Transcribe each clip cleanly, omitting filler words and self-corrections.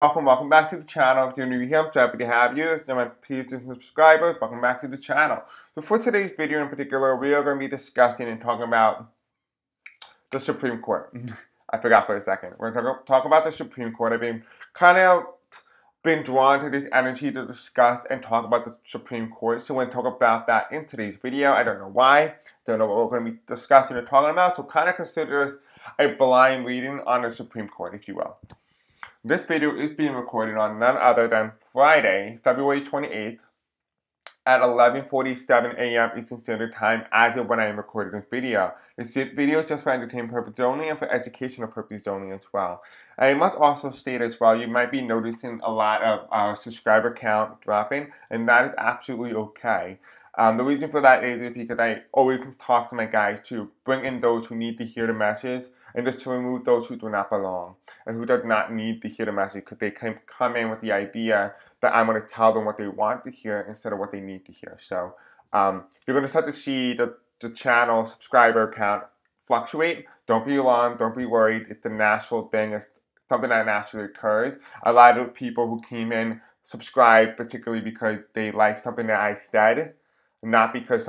Welcome back to the channel. If you're new here, I'm so happy to have you. If you're my previous subscribers, welcome back to the channel. So for today's video in particular, we are going to be discussing and talking about the Supreme Court. I forgot for a second. We're going to talk about the Supreme Court. I've been drawn to this energy to discuss and talk about the Supreme Court. So we're going to talk about that in today's video. I don't know why. Don't know what we're going to be discussing or talking about. So kind of consider this a blind reading on the Supreme Court, if you will. This video is being recorded on none other than Friday, February 28th at 11:47 a.m. Eastern Standard Time as of when I am recording this video. This video is just for entertainment purposes only and for educational purposes only as well. I must also state as well, you might be noticing a lot of our subscriber count dropping, and that is absolutely okay. The reason for that is because I always talk to my guys to bring in those who need to hear the message and just to remove those who do not belong and who do not need to hear the message because they can come in with the idea that I'm going to tell them what they want to hear instead of what they need to hear. So you're going to start to see the channel subscriber count fluctuate. Don't be alarmed. Don't be worried. It's a natural thing. It's something that naturally occurs. A lot of people who came in subscribed particularly because they like something that I said, not because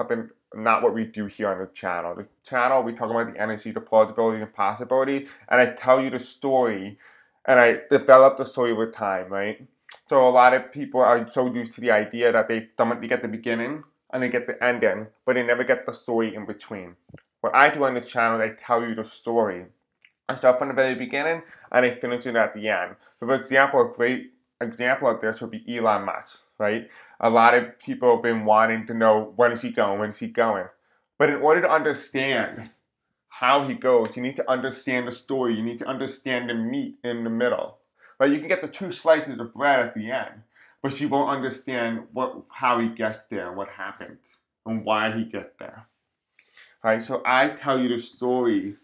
not what we do here on the channel. This channel, we talk about the energy, the plausibility, and possibilities, and I tell you the story, and I develop the story over time, right? So a lot of people are so used to the idea that they get the beginning and they get the ending, but they never get the story in between. What I do on this channel is I tell you the story. I start from the very beginning and I finish it at the end. So for example, a great example of this would be Elon Musk, right? A lot of people have been wanting to know, when is he going, when is he going? But in order to understand how he goes, you need to understand the story. You need to understand the meat in the middle. Right? You can get the 2 slices of bread at the end, but you won't understand how he gets there, what happens, and why he gets there. Right? So I tell you the story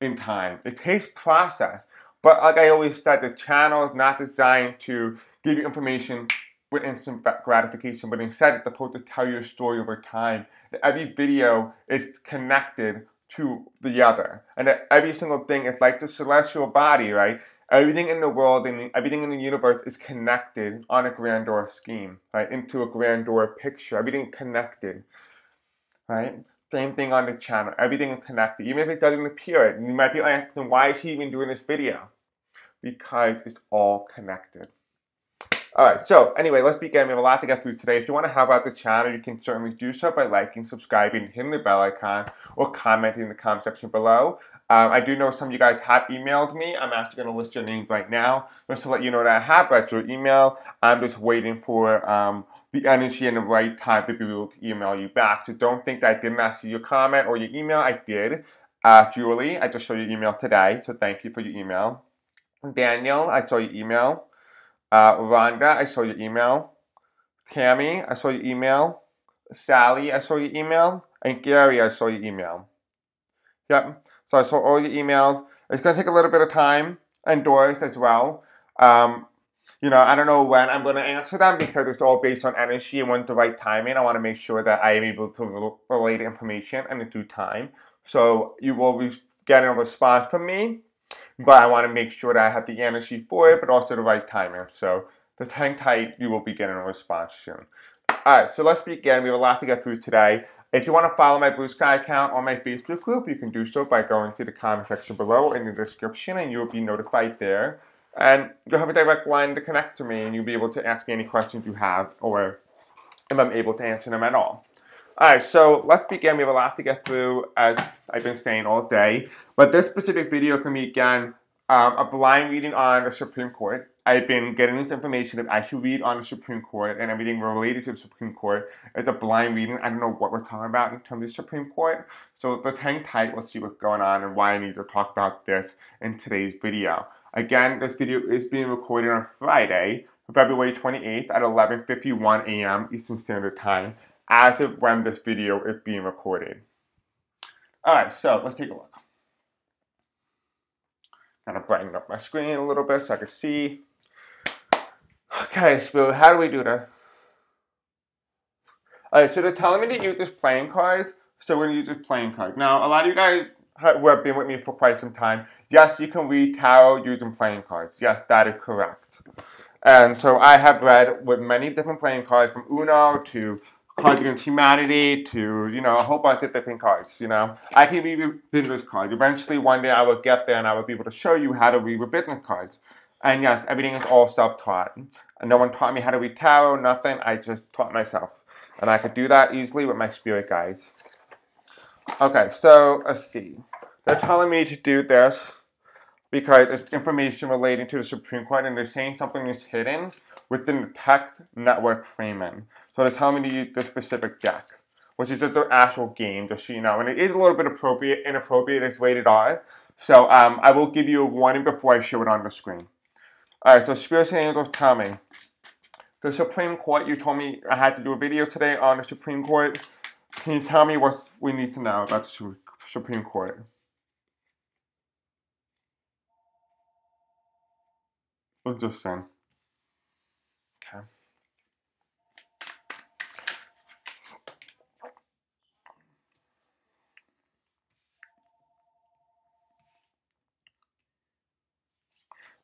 in time. It takes process. But like I always said, the channel is not designed to give you information with instant gratification, but instead it's supposed to tell you a story over time. Every video is connected to the other. And every single thing is like the celestial body, right? Everything in the world and everything in the universe is connected on a grandeur scheme, right? Into a grandeur picture. Everything connected, right? Same thing on the channel. Everything is connected. Even if it doesn't appear, you might be asking, why is he even doing this video? Because it's all connected. Alright, so anyway, let's begin. We have a lot to get through today. If you want to help out the channel, you can certainly do so by liking, subscribing, hitting the bell icon, or commenting in the comment section below. I do know some of you guys have emailed me. I'm actually going to list your names right now, just to let you know that I have read your email. I'm just waiting for the energy and the right time to be able to email you back. So don't think that I did not see your comment or your email. I did. Julie, I just showed your email today, so thank you for your email. Daniel, I saw your email. Rhonda, I saw your email. Tammy, I saw your email. Sally, I saw your email. And Gary, I saw your email. Yep, so I saw all your emails. It's going to take a little bit of time, and Doris as well. You know, I don't know when I'm going to answer them because it's all based on energy and when's the right timing. I want to make sure that I am able to relay the information in due time. So you will be getting a response from me, but I want to make sure that I have the energy for it, but also the right timing. So just hang tight, you will be getting a response soon. Alright, so let's begin. We have a lot to get through today. If you want to follow my Blue Sky account or my Facebook group, you can do so by going to the comment section below in the description, and you'll be notified there. And you'll have a direct line to connect to me, and you'll be able to ask me any questions you have, or if I'm able to answer them at all. Alright, so let's begin. We have a lot to get through, as I've been saying all day. But this specific video can be, again, a blind reading on the Supreme Court. I've been getting this information that I should read on the Supreme Court, and everything related to the Supreme Court is a blind reading. I don't know what we're talking about in terms of the Supreme Court. So let's hang tight. Let's see what's going on and why I need to talk about this in today's video. Again, this video is being recorded on Friday, February 28th at 11:51 a.m. Eastern Standard Time, as of when this video is being recorded. Alright, so let's take a look. Kind of brighten up my screen a little bit so I can see. Okay, so how do we do this? Alright, so they're telling me to use this playing cards, so we're going to use this playing card. Now, a lot of you guys who have been with me for quite some time, Yes, you can read tarot using playing cards. Yes, that is correct. And so I have read with many different playing cards, from Uno to Cards Against Humanity to, a whole bunch of different cards, I can read business cards. Eventually, one day I will get there and I will be able to show you how to read with business cards. And yes, everything is all self-taught. And no one taught me how to read tarot, nothing. I just taught myself. And I could do that easily with my spirit guides. Okay, so let's see. They're telling me to do this because it's information relating to the Supreme Court, and they're saying something is hidden within the text network framing. So they're telling me to use this specific deck, which is just the actual game, just so you know. And it is a little bit inappropriate. It's rated R. So I will give you a warning before I show it on the screen. All right, so Spirits and Angels tell me. The Supreme Court, you told me I had to do a video today on the Supreme Court. Can you tell me what we need to know about the Supreme Court? Interesting. Okay.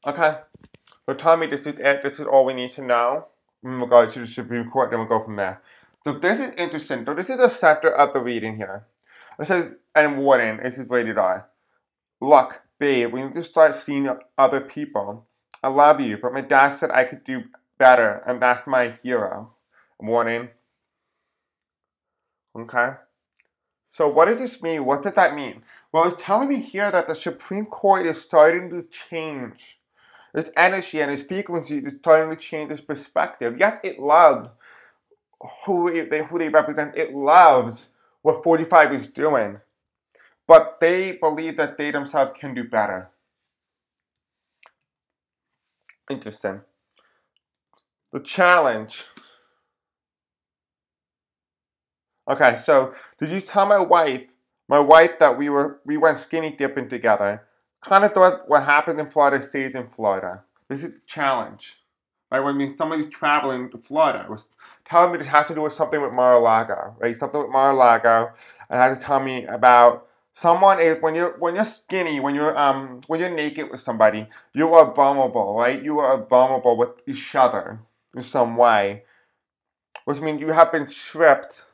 Okay. So tell me, this is it. This is all we need to know in regards to the Supreme Court. Then we'll go from there. So this is interesting. So this is the center of the reading here. It says, and warning, this is rated R. Look, babe, we need to start seeing other people. I love you, but my dad said I could do better, and that's my hero. Warning. Okay. So what does this mean? What does that mean? Well, it's telling me here that the Supreme Court is starting to change. Its energy and its frequency is starting to change its perspective. Yes, it loves who they represent. It loves what 45 is doing. But they believe that they themselves can do better. Interesting. The challenge. Okay, so did you tell my wife that we went skinny dipping together? Kind of thought what happened in Florida stays in Florida. This is a challenge. Right, when somebody's traveling to Florida, was telling me it had to do with something with Mar-a-Lago, right? Something with Mar-a-Lago, and had to tell me about someone is when you're skinny, when you're naked with somebody, you are vulnerable, right? You are vulnerable with each other in some way, which means you have been stripped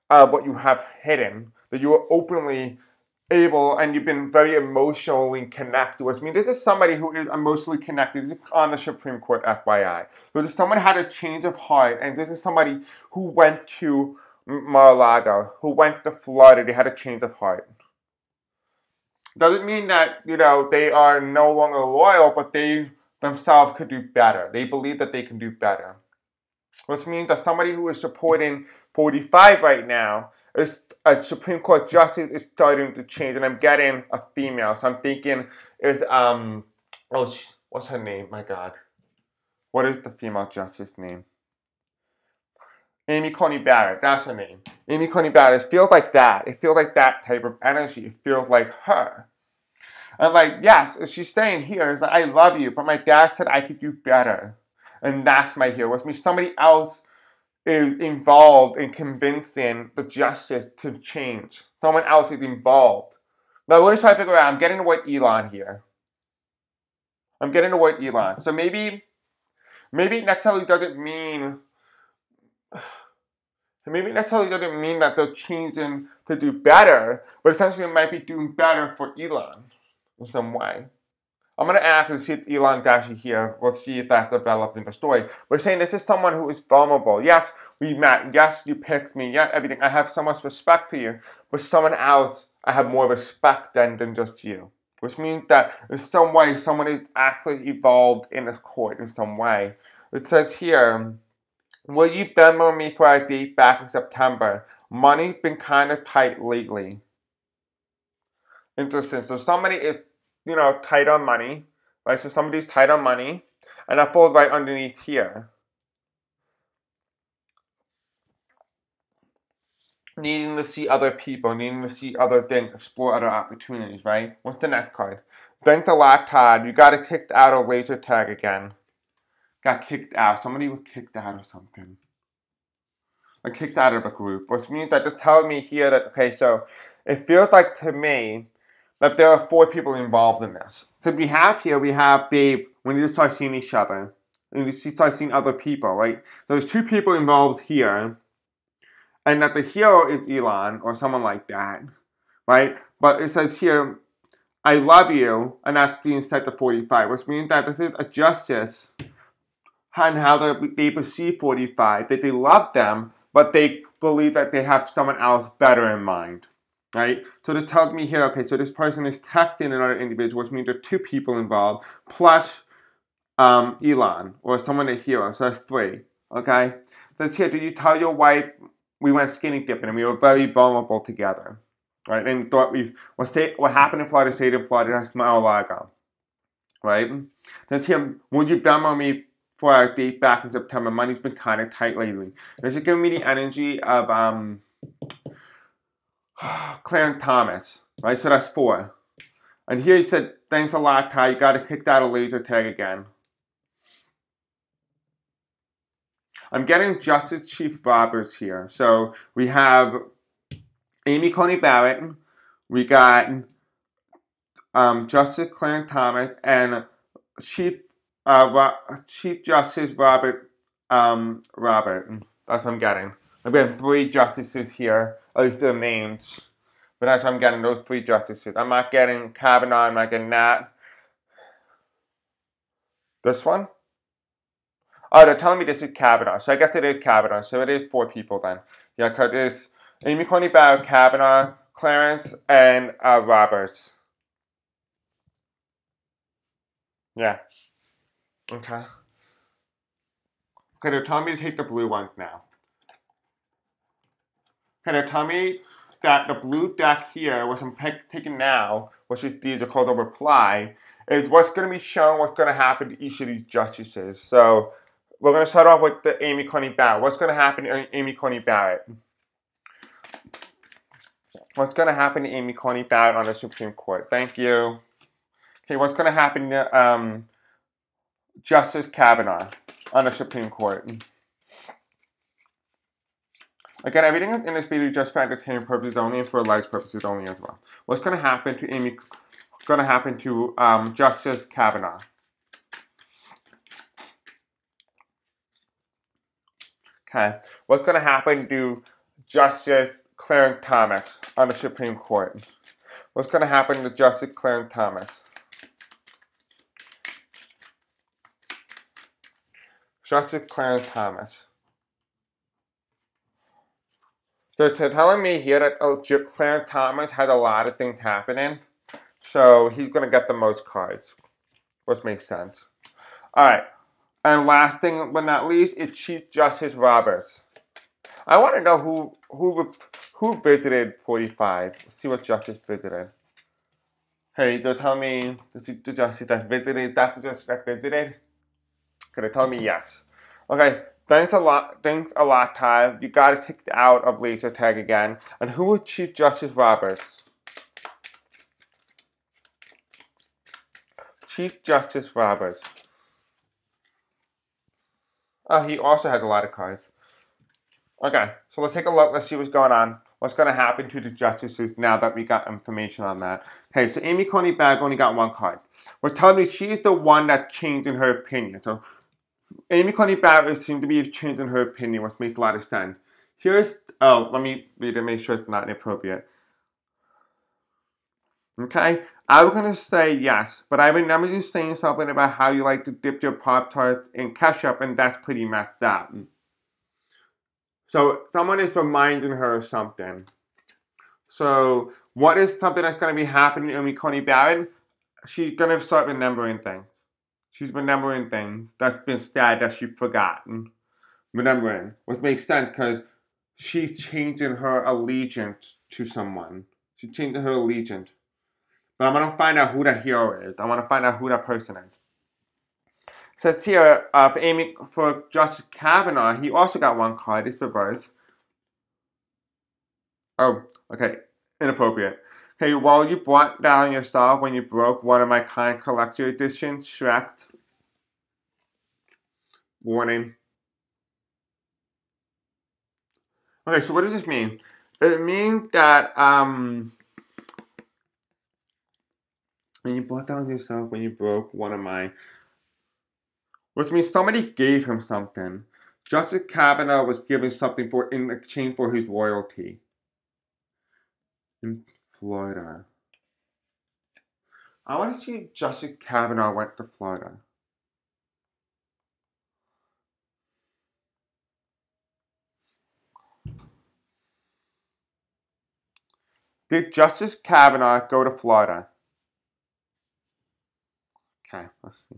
of what you have hidden, that you are openly able, and you've been very emotionally connected with. I mean, this is somebody who is emotionally connected. This is on the Supreme Court, FYI. So this someone had a change of heart, and this is somebody who went to Mar-a-Lago, who went to Florida. They had a change of heart. Doesn't mean that, they are no longer loyal, but they themselves could do better. They believe that they can do better. Which means that somebody who is supporting 45 right now, a Supreme Court justice is starting to change, and I'm getting a female. So I'm thinking what's her name? My God, what is the female justice name? Amy Coney Barrett. That's her name. Amy Coney Barrett. It feels like that. It feels like that type of energy. It feels like her. And yes, she's saying here is that I love you, but my dad said I could do better, and that's my hero. Which means somebody else is involved in convincing the justice to change. Someone else is involved. Now, what I'm trying to figure out, I'm getting the word Elon here. I'm getting the word Elon. So maybe it necessarily doesn't mean that they're changing to do better, but essentially it might be doing better for Elon in some way. I'm going to ask and see if Elon's actually here. We'll see if that's developed in the story. We're saying this is someone who is vulnerable. Yes, we met. Yes, you picked me. Yeah, everything. I have so much respect for you. But someone else, I have more respect than just you. Which means that in some way, someone is actually evolved in this court in some way. It says here, will you Venmo me for a date back in September? Money's been kind of tight lately. Interesting. So somebody is tight on money, right? So somebody's tight on money, and that falls right underneath here. Needing to see other people, needing to see other things, explore other opportunities, right? What's the next card? Thanks a lot, Todd. You got kicked out of laser tag again. Got kicked out. Somebody was kicked out or something. Or kicked out of a group, which means that just telling me here that, okay, so it feels like to me that there are 4 people involved in this. Because we have Babe, when they start seeing each other, and she starts seeing other people, right? There's 2 people involved here, and that the hero is Elon, or someone like that, right? But it says here, I love you, and that's being set to 45, which means that this is a justice and how they perceive 45, that they love them, but they believe that they have someone else better in mind, right? So this tells me here, okay, so this person is texting another individual, which means there are 2 people involved, plus Elon, or someone a hero, so that's 3, okay? It says here, did you tell your wife we went skinny dipping and we were very vulnerable together, right? And thought what happened in Florida stayed in Florida, that's Mar-a-Lago, right? It says here, would you Venmo me for our date back in September? Money's been kind of tight lately. This is giving me the energy of Clarence Thomas, right? So that's 4. And here he said, thanks a lot, Ty. You got to kick that a laser tag again. I'm getting Justice Chief Roberts here. So we have Amy Coney Barrett. We got Justice Clarence Thomas and Chief Justice Robert. Robert. That's what I'm getting. I'm getting 3 justices here. At least their names. But that's what I'm getting, those 3 justices. I'm not getting Kavanaugh. I'm not getting that. This one? Oh, they're telling me this is Kavanaugh. So I guess it is Kavanaugh. So it is 4 people then. Yeah, because it's Amy Coney Barrett, Kavanaugh, Clarence, and Roberts. Yeah. Okay. Okay, they're telling me to take the blue ones now. Okay, they're telling me that the blue deck here, which I'm taking now, which is these are called a reply, is what's going to be shown, what's going to happen to each of these justices. So we're going to start off with the Amy Coney Barrett. What's going to happen to Amy Coney Barrett? What's going to happen to Amy Coney Barrett on the Supreme Court? Thank you. Okay, what's going to happen to Justice Kavanaugh on the Supreme Court? Again, everything in this video is just for entertainment purposes only and for life purposes only as well. What's going to happen to Amy? Going to happen to Justice Kavanaugh? Okay. What's going to happen to Justice Clarence Thomas on the Supreme Court? What's going to happen to Justice Clarence Thomas? Justice Clarence Thomas. So they're telling me here that Clarence Thomas has a lot of things happening. So he's going to get the most cards, which makes sense. All right. And last thing but not least is Chief Justice Roberts. I want to know who visited 45. Let's see what justice visited. Hey, they're telling me the justice that visited. That's the justice that visited. Okay, they're telling me yes. Okay. Thanks a lot, Ty. You got to take it out of laser tag again. And who was Chief Justice Roberts? Chief Justice Roberts. Oh, he also has a lot of cards. Okay, so let's take a look. Let's see what's going on. What's going to happen to the justices now that we got information on that? Okay, so Amy Coney Barrett only got 1 card. We're telling me she's the one that changed in her opinion. So Amy Coney Barrett seems to be changing her opinion, which makes a lot of sense. Here's, let me read it, make sure it's not inappropriate. Okay, I was going to say yes, but I remember you saying something about how you like to dip your Pop-Tarts in ketchup, and that's pretty messed up. So someone is reminding her of something. So what is something that's going to be happening to Amy Coney Barrett? She's going to start remembering things. She's remembering things that's been said that she's forgotten. Remembering, which makes sense because she's changing her allegiance to someone. She's changing her allegiance. But I want to find out who that hero is. I want to find out who that person is. It says here, for Justice Kavanaugh, he also got 1 card. It's reversed. Oh, okay. Inappropriate. Okay, well, you brought down yourself when you broke one of my kind collector editions, Shrek. Warning. Okay, so what does this mean? It means that, And you brought down yourself when you broke one of my, which means somebody gave him something. Justice Kavanaugh was given something in exchange for his loyalty. In Florida. I want to see if Justice Kavanaugh went to Florida. Did Justice Kavanaugh go to Florida? Okay, let's see.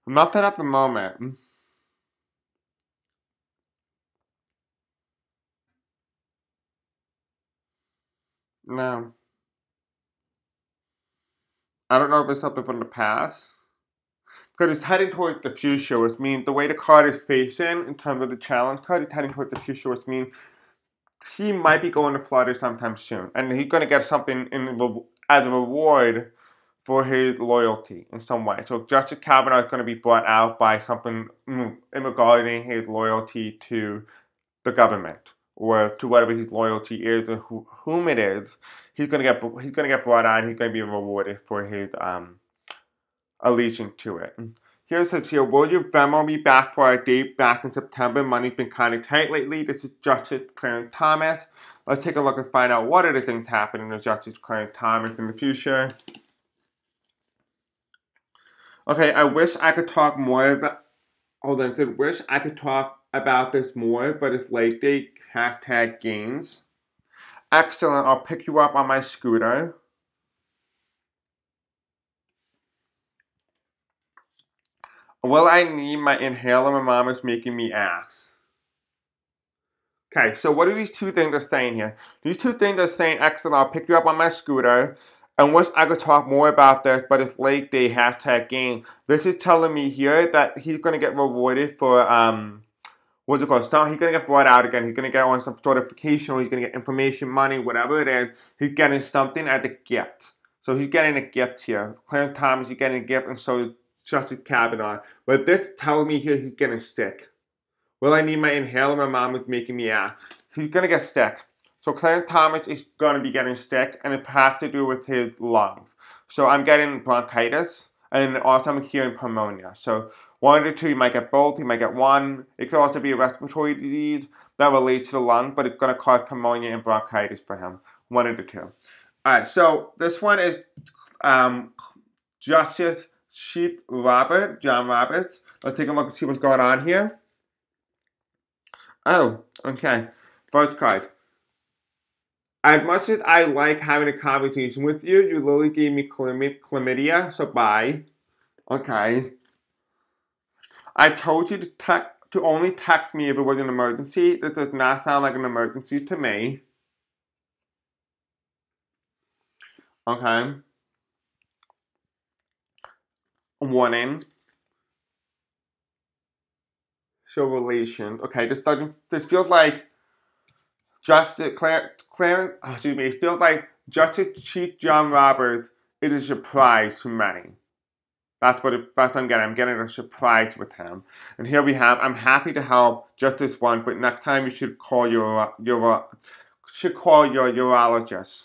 Nothing at the moment. No. I don't know if it's something from the past. Because it's heading towards the future, which means the way the card is facing in terms of the challenge card, it's heading towards the future, which means he might be going to Florida sometime soon. And he's going to get something as a reward for his loyalty in some way. So Justice Kavanaugh is going to be brought out by something regarding his loyalty to the government or to whatever his loyalty is or whom it is. He's going to get brought out. He's going to be rewarded for his allegiance to it. Here it says here, will you Venmo me back for our date back in September? Money's been kind of tight lately. This is Justice Clarence Thomas. Let's take a look and find out what are the things happening to Justice Clarence Thomas in the future. Okay, I wish I could talk more about, hold on, it said, wish I could talk about this more, but it's late date, hashtag gains. Excellent, I'll pick you up on my scooter. Will I need my inhaler? My mom is making me ask. Okay, so what are these two things they're saying here? These two things are saying, excellent, I'll pick you up on my scooter. And wish I could talk more about this, but it's late day, hashtag gain. This is telling me here that he's going to get rewarded for, what's it called? So he's going to get brought out again. He's going to get on some sort of vacation, or he's going to get information, money, whatever it is. He's getting something as a gift. So he's getting a gift here. Clarence Thomas, he's getting a gift, and so is Justice Kavanaugh. But this telling me here he's getting sick. Will I need my inhaler? My mom is making me ask. He's going to get sick. So Clarence Thomas is going to be getting sick, and it has to do with his lungs. So I'm getting bronchitis, and also I'm hearing pneumonia. So one of the two, you might get both, you might get one. It could also be a respiratory disease that relates to the lung, but it's going to cause pneumonia and bronchitis for him. One of the two. Alright, so this one is Justice Chief John Roberts. Let's take a look and see what's going on here. Oh, okay. First card. As much as I like having a conversation with you, you literally gave me chlamydia, so bye. Okay. I told you to only text me if it was an emergency. This does not sound like an emergency to me. Okay. Warning. Show relations. Okay, this feels like Justice Clarence, excuse me, it feels like Justice Chief John Roberts is a surprise to many. That's what I'm getting. I'm getting a surprise with him. And here we have, I'm happy to help Justice One, but next time you should call your urologist.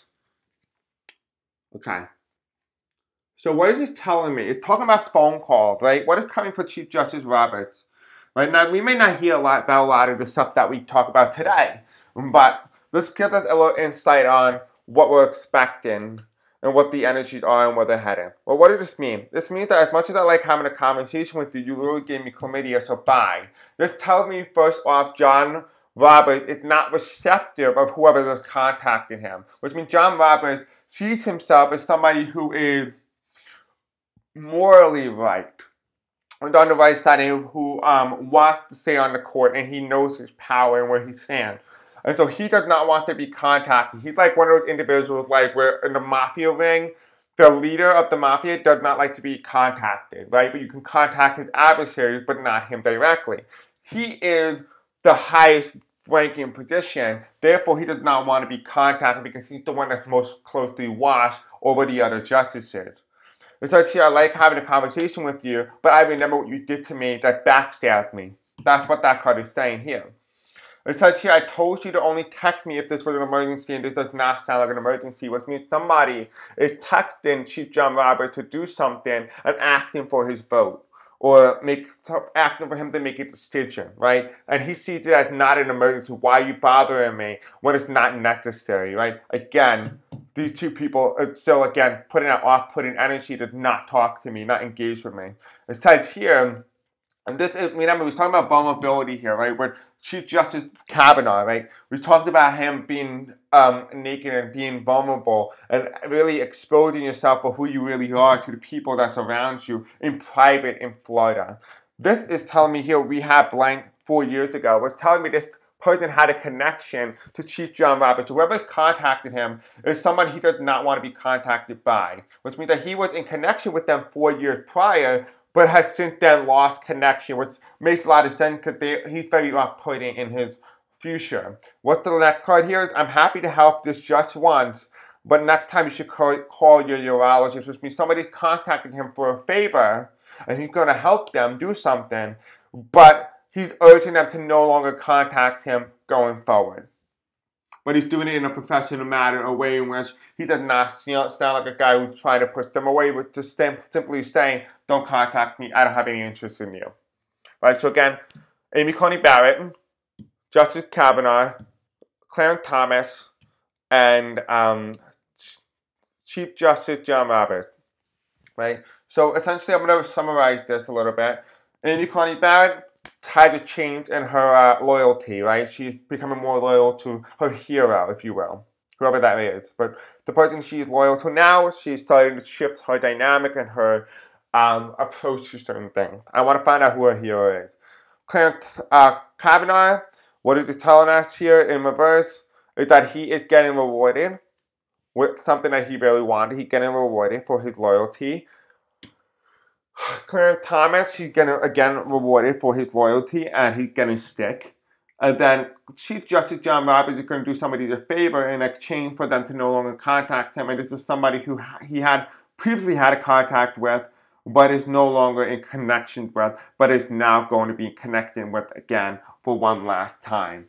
Okay. So what is this telling me? It's talking about phone calls, right? What is coming for Chief Justice Roberts? Right now, we may not hear about a lot of the stuff that we talk about today, but this gives us a little insight on what we're expecting and what the energies are and where they're heading. Well, what does this mean? This means that as much as I like having a conversation with you, you literally gave me chlamydia, so bye. This tells me, first off, John Roberts is not receptive of whoever is contacting him, which means John Roberts sees himself as somebody who is morally right, and on the right side, who wants to stay on the court, and he knows his power and where he stands. And so he does not want to be contacted. He's like one of those individuals, like where in the mafia ring, the leader of the mafia does not like to be contacted, right? But you can contact his adversaries, but not him directly. He is the highest ranking position, therefore he does not want to be contacted because he's the one that's most closely watched over the other justices. It says here, I like having a conversation with you, but I remember what you did to me that backstabbed me. That's what that card is saying here. It says here, I told you to only text me if this was an emergency, and this does not sound like an emergency, which means somebody is texting Chief John Roberts to do something and asking for his vote, or asking for him to make a decision, right? And he sees it as not an emergency. Why are you bothering me when it's not necessary, right? Again, these two people are still, again, putting out off-putting energy to not talk to me, not engage with me. It says here, and this is, remember, we was talking about vulnerability here, right? Where Chief Justice Kavanaugh, right? We talked about him being naked and being vulnerable and really exposing yourself for who you really are to the people that surround you in private in Florida. This is telling me here we had blank 4 years ago. Was telling me this person had a connection to Chief John Roberts. Whoever contacted him is someone he does not want to be contacted by, which means that he was in connection with them 4 years prior, but has since then lost connection, which makes a lot of sense because he's very off-putting in his future. What's the next card here? I'm happy to help this just once, but next time you should call your urologist, which means somebody's contacting him for a favor, and he's going to help them do something, but he's urging them to no longer contact him going forward. But he's doing it in a professional manner, a way in which he does not sound like a guy who's trying to push them away, with just simply saying, don't contact me, I don't have any interest in you. Right, so again, Amy Coney Barrett, Justice Kavanaugh, Clarence Thomas, and Chief Justice John Roberts. Right, so essentially I'm going to summarize this a little bit. Amy Coney Barrett had a change in her loyalty, right? She's becoming more loyal to her hero, if you will, whoever that is. But the person she's loyal to now, she's starting to shift her dynamic and her approach to certain things. I want to find out who her hero is. Clarence Kavanaugh, what is it telling us here in reverse is that he is getting rewarded with something that he really wanted. He's getting rewarded for his loyalty. Clarence Thomas, he's getting, again, rewarded for his loyalty, and he's getting stick. And then Chief Justice John Roberts is going to do somebody a favor in exchange for them to no longer contact him. And this is somebody who he had previously had a contact with, but is no longer in connection with, but is now going to be connecting with again for one last time.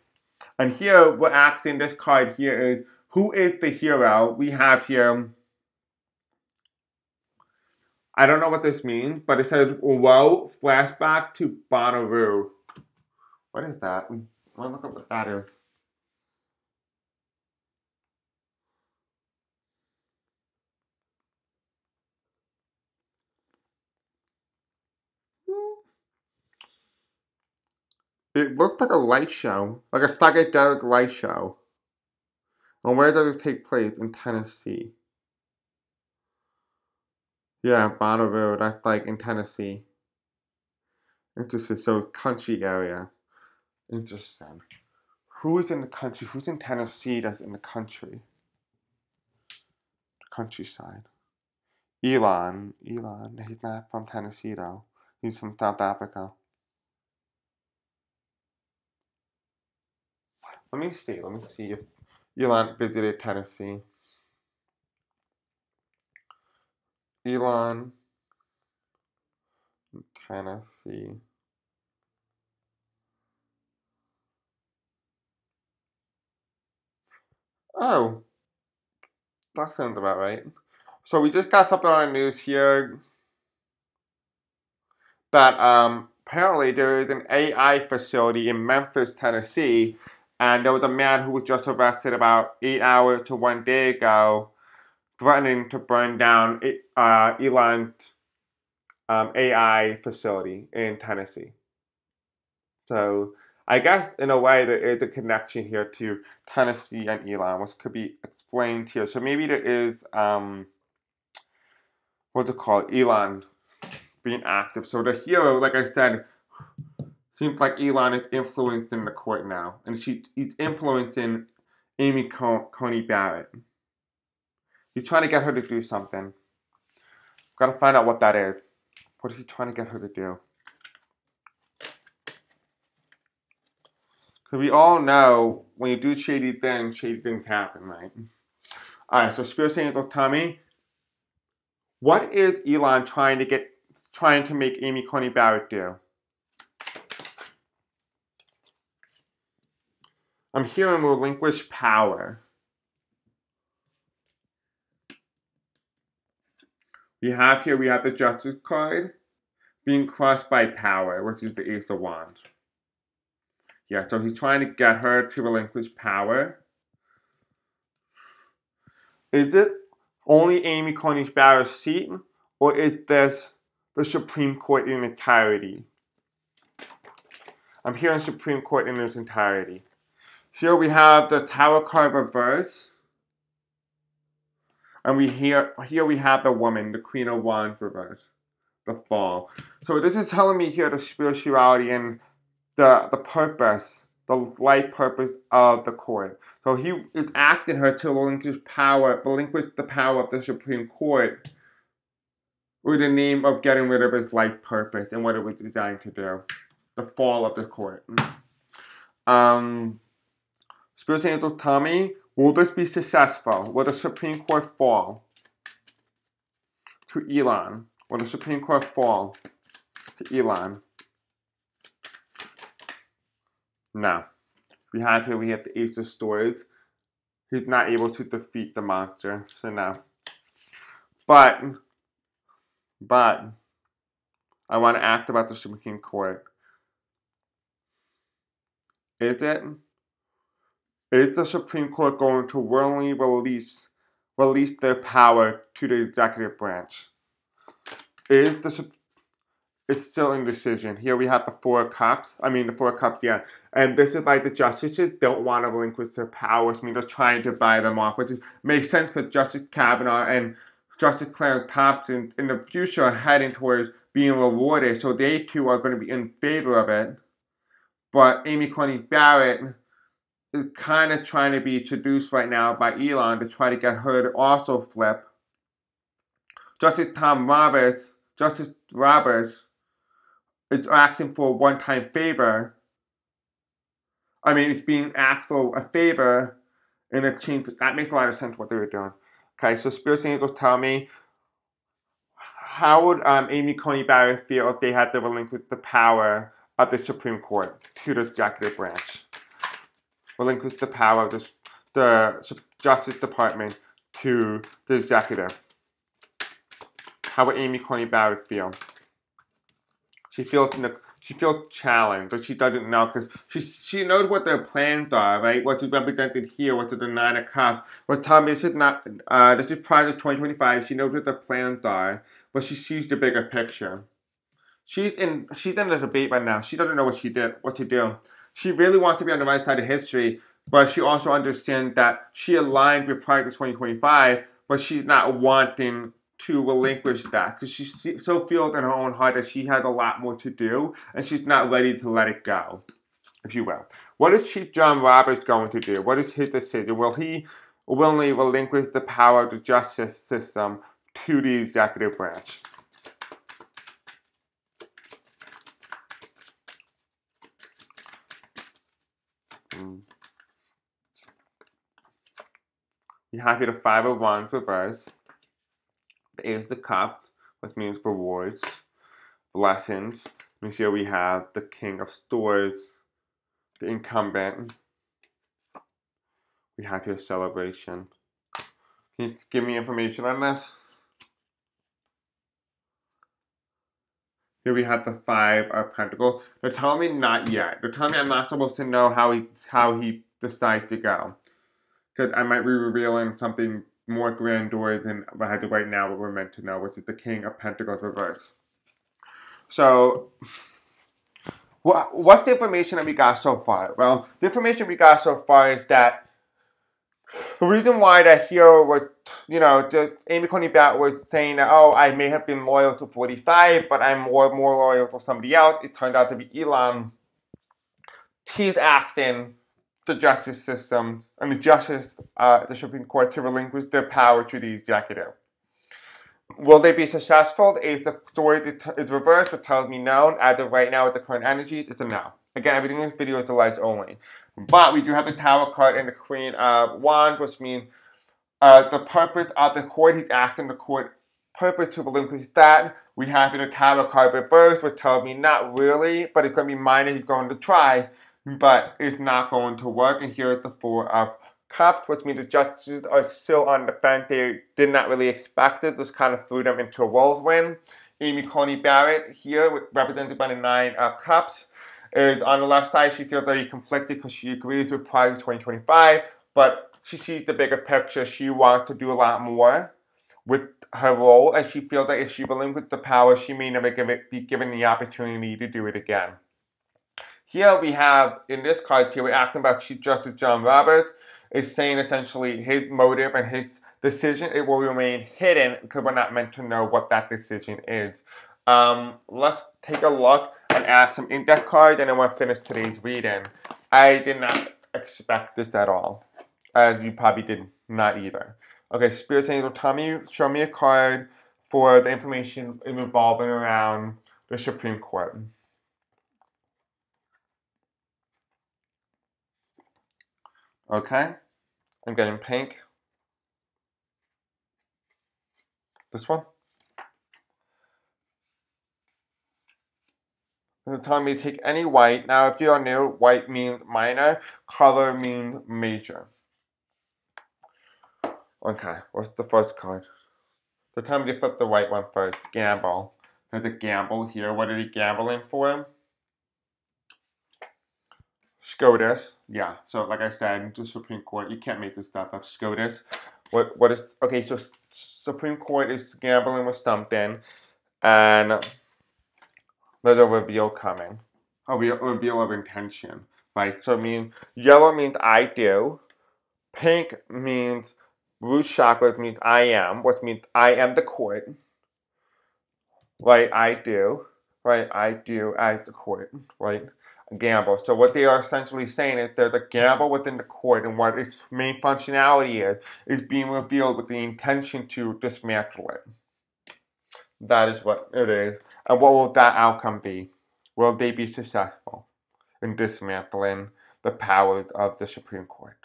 And here, we're asking this card here is, who is the hero? We have here, I don't know what this means, but it says, whoa, flashback to Bonnaroo. What is that? I want to look up what that is. It looks like a light show, like a psychedelic light show. And where does it take place? In Tennessee. Yeah, Bonnaroo, that's like in Tennessee. Interesting, so country area. Interesting. Who is in the country? Who's in Tennessee that's in the country? Countryside. Elon. He's not from Tennessee though. He's from South Africa. Let me see if Elon visited Tennessee. Elon, Tennessee. Oh, that sounds about right. So we just got something on the news here that apparently there is an AI facility in Memphis, Tennessee, and there was a man who was just arrested about 8 hours to 1 day ago, threatening to burn down Elon's AI facility in Tennessee. So I guess in a way there is a connection here to Tennessee and Elon, which could be explained here. So maybe there is what's it called? Elon being active. So the hero, like I said, seems like Elon is influenced in the court now, and he's influencing Amy Coney Barrett. He's trying to get her to do something. Gotta find out what that is. What is he trying to get her to do? Because we all know when you do shady things happen, right? Alright, so Spirit Angel Tommy, What is Elon trying to make Amy Coney Barrett do? I'm hearing relinquish power. We have the Justice card being crushed by power, which is the Ace of Wands. Yeah, so he's trying to get her to relinquish power. Is it only Amy Coney Barrett's seat, or is this the Supreme Court in entirety? I'm hearing Supreme Court in its entirety. Here we have the Tower card reverse. And here we have the woman, the Queen of Wands reverse, the fall. So this is telling me here the spirituality and the purpose, the life purpose of the court. So he is asking her to relinquish the power of the Supreme Court with the name of getting rid of his life purpose and what it was designed to do. The fall of the court. Spirit angels tell me, will this be successful? Will the Supreme Court fall to Elon? Will the Supreme Court fall to Elon? No. We have the Ace of Swords. He's not able to defeat the monster, so no. But I want to ask about the Supreme Court. Is the Supreme Court going to willingly release their power to the executive branch? It's still in decision. Here we have the Four of Cups. Yeah. And this is like the justices don't want to relinquish their powers. I mean, they're trying to buy them off, which makes sense because Justice Kavanaugh and Justice Clarence Thompson in the future are heading towards being rewarded. So they too are going to be in favor of it. But Amy Coney Barrett is kind of trying to be seduced right now by Elon to try to get her to also flip. Justice Roberts is asking for a one-time favor. I mean, it's being asked for a favor in exchange. That makes a lot of sense what they were doing. Okay, so Spirit Angels tell me, how would Amy Coney Barrett feel if they had to relinquish the power of the Supreme Court to the executive branch? Relinquish the power of the Justice Department to the executive. How would Amy Coney Barrett feel? She feels challenged, but she doesn't know because she knows what their plans are, right? What's represented here, what's at the 9 of Cups. But tell me, this is prior to 2025. She knows what their plans are, but she sees the bigger picture. She's in a debate right now. She doesn't know what to do. She really wants to be on the right side of history, but she also understands that she aligned with prior to 2025, but she's not wanting to relinquish that because she so feels in her own heart that she has a lot more to do, and she's not ready to let it go, if you will. What is Chief John Roberts going to do? What is his decision? Will he willingly relinquish the power of the justice system to the executive branch? You have here the Five of Wands reverse. The Ace of Cups, which means rewards, blessings. And here we have the King of Swords, the incumbent. We have here celebration. Can you give me information on this? Here we have the Five of Pentacles. They're telling me not yet. They're telling me I'm not supposed to know how he decides to go. Because I might be revealing something more grandeur than I have to right now what we're meant to know, which is the King of Pentacles reverse. So, what's the information that we got so far? Well, the information we got so far is that the reason why that hero was, just Amy Coney Barrett was saying that, oh, I may have been loyal to 45, but I'm more loyal to somebody else. It turned out to be Elon. He's asking the justice systems and the Supreme Court to relinquish their power to the executive. Will they be successful? The Ace of Swords is reversed, which tells me no. As of right now, with the current energy, it's a no. Again, everything in this video is the lights only. But we do have the Tower card and the Queen of Wands, which means the purpose of the court. He's asking the court purpose to relinquish that. We have in the tarot card reverse, which tells me not really, but it's going to be minor. He's going to try, but it's not going to work. And here is the Four of Cups, which means the judges are still on the fence. They did not really expect it. Just kind of threw them into a whirlwind. Amy Coney Barrett here, represented by the Nine of Cups, is on the left side. She feels very conflicted because she agrees with Project 2025, but she sees the bigger picture. She wants to do a lot more with her role, and she feels that if she relinquishes the power, she may never be given the opportunity to do it again. Here we have, in this card here, we're asking about Chief Justice John Roberts, is saying essentially his motive and his decision, it will remain hidden because we're not meant to know what that decision is. Let's take a look and add some index cards, and then we'll finish today's reading. I did not expect this at all, as you probably did not either. Okay, Spirit Angel, show me a card for the information revolving around the Supreme Court. Okay, I'm getting pink. This one. They're telling me to take any white. Now, if you are new, white means minor, color means major. Okay, what's the first card? They're telling me to flip the white one first. Gamble. There's a gamble here. What are they gambling for? SCOTUS. Yeah, so like I said, the Supreme Court, you can't make this stuff up. SCOTUS. What is, okay, so Supreme Court is gambling with something, and there's a reveal coming. A reveal of intention, right? So it means, yellow means I do. Pink means root chakra means I am, which means I am the court. Right, I do. Right, I do as the court. Right, a gamble. So what they are essentially saying is there's a gamble within the court, and what its main functionality is being revealed with the intention to dismantle it. That is what it is. And what will that outcome be? Will they be successful in dismantling the powers of the Supreme Court?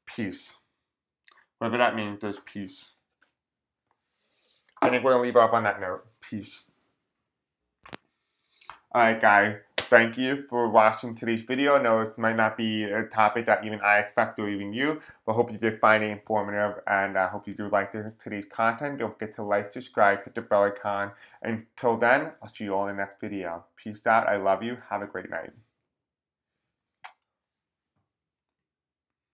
Peace. Whatever that means, there's peace. I think we're going to leave off on that note. Peace. Alright guys, thank you for watching today's video. I know it might not be a topic that even I expect or even you, but hope you did find it informative, and I hope you do like today's content. Don't forget to like, subscribe, hit the bell icon. Until then, I'll see you all in the next video. Peace out. I love you. Have a great night.